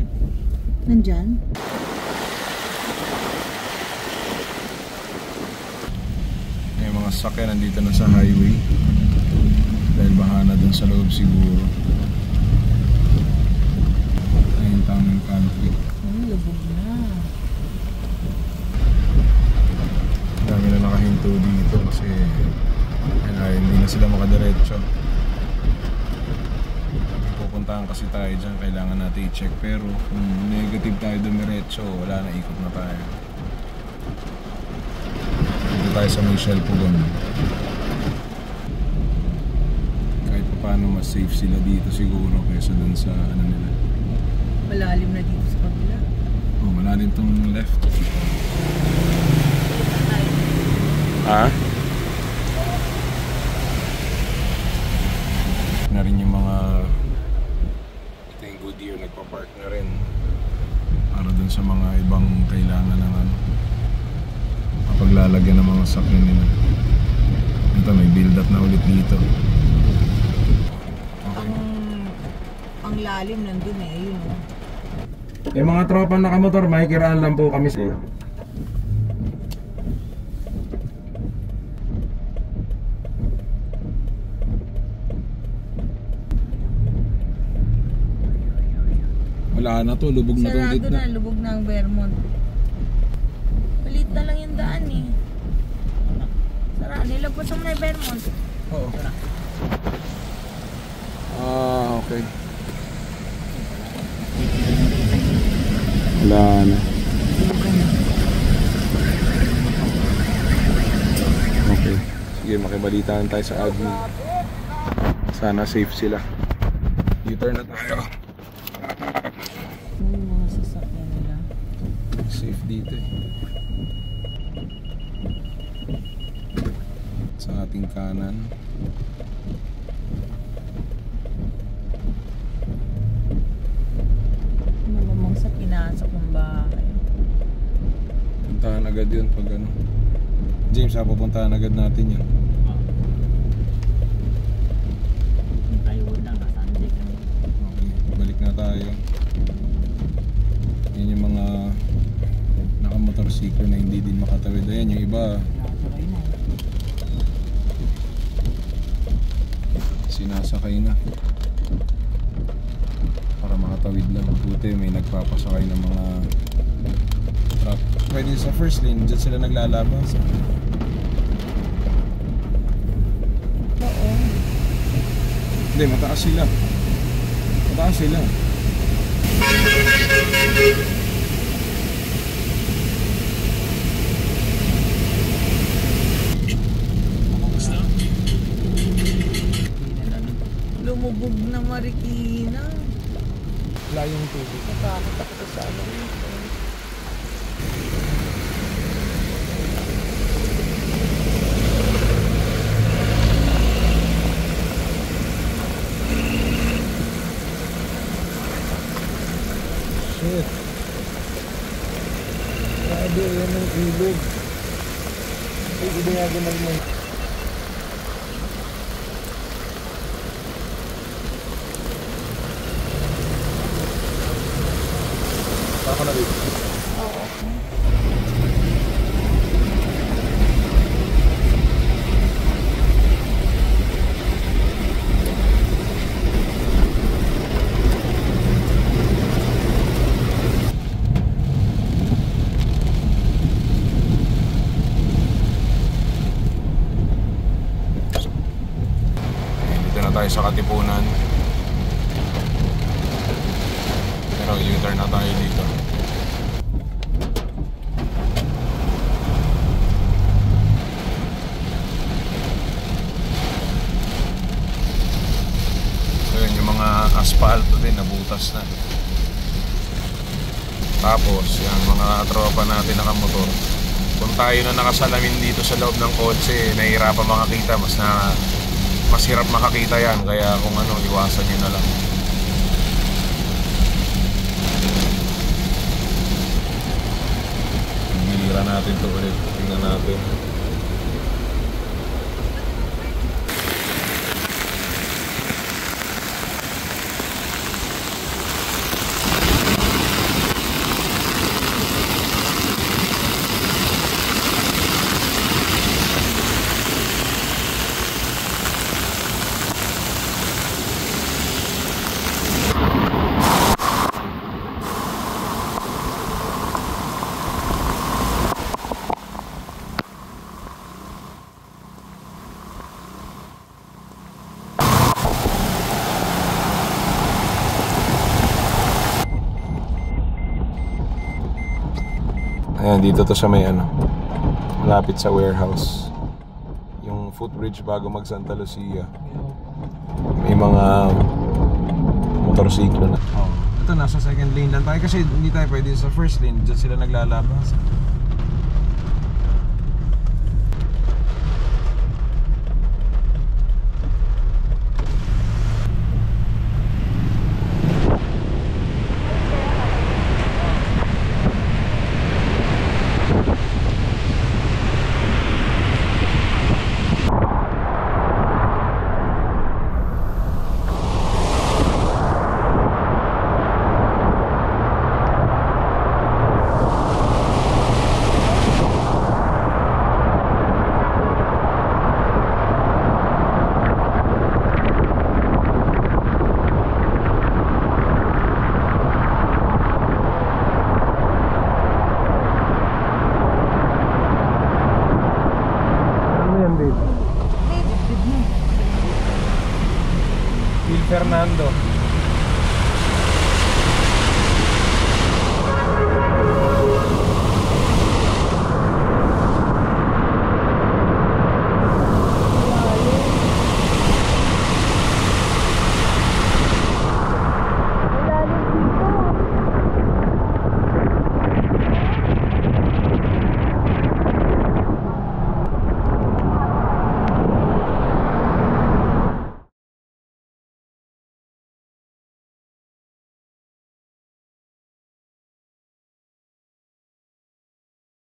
jeep. Nandyan? Yung mga sakyan nandito na sa highway. Dahil baha na dun sa loob siguro. Ayun tamang country. Lubog na. Dami na nakahinto dito kasi hindi na sila makadiretso. Pupuntahan kasi tayo dyan, kailangan natin i-check. Pero kung negative tayo dumiretso, wala na, ikot na tayo. Dito tayo sa Michelle Pugon. Kahit pa paano mas safe sila dito siguro kaysa dun sa ano nila. Malalim na dito sa kabila. Oh, malalim tong left. Ha? Na rin yung mga ito yung Goodyear nagpa-park na rin para dun sa mga ibang kailangan ng ano, kapaglalagyan ng mga sakyan nila. Ito may build up na ulit dito. Okay. Ang lalim nandun eh, ayun o. Yung mga tropa nakamotor, makikiraan lang po kami sa wala na to, lubog na to ulit na. Sarado na, lubog na ang Vermont. Palit na lang yung daan eh. Sarado, nilagpas mo na yung Vermont. Oo. Okay. Wala na. Okay. Sige, makibalitaan tayo sa admin. Sana safe sila. U-turn na tayo. Yung mga sasakyan nila. Safe dito eh. Sa ating kanan. Malamang sa pinasok ng bahay. Puntahan agad yun pag ano. James, pupuntahan agad natin yun. Okay, balik na tayo. Yan yung mga nakamotorsiklo na hindi din makatawid. Ayan yung iba sinasakay na para makatawid lang. Buti may nagpapasakay ng mga truck. Pwede sa first lane, dyan sila naglalabas. Oo. Hindi, mataas sila. Mataas sila. Lumubog na Marikina. Wala yung tubig. Natakot ako sa ano rito. Shit. Grabe, yan ang ilog. Ay, ibinagaman mo. Ako na dito. Oo. Dito na tayo sa Katipunan. Pero U-turn na tayo dito. So yun, yung mga asphalt din nabutas na. Tapos yan, mga tropa natin nakamotor, kung tayo na nakasalamin dito sa loob ng kotse, nahihirapan makakita. Mas hirap makakita yan. Kaya kung ano, iwasan nyo na lang. Binira natin ito ulit. Tingnan natin. Ayan, dito to sa may ano, malapit sa warehouse. Yung footbridge bago mag Santa Lucia. May mga motorsiklo na. Oh, ito nasa second lane lang tayo kasi hindi tayo pwede sa first lane. Diyan sila naglalabas. Phil Fernando.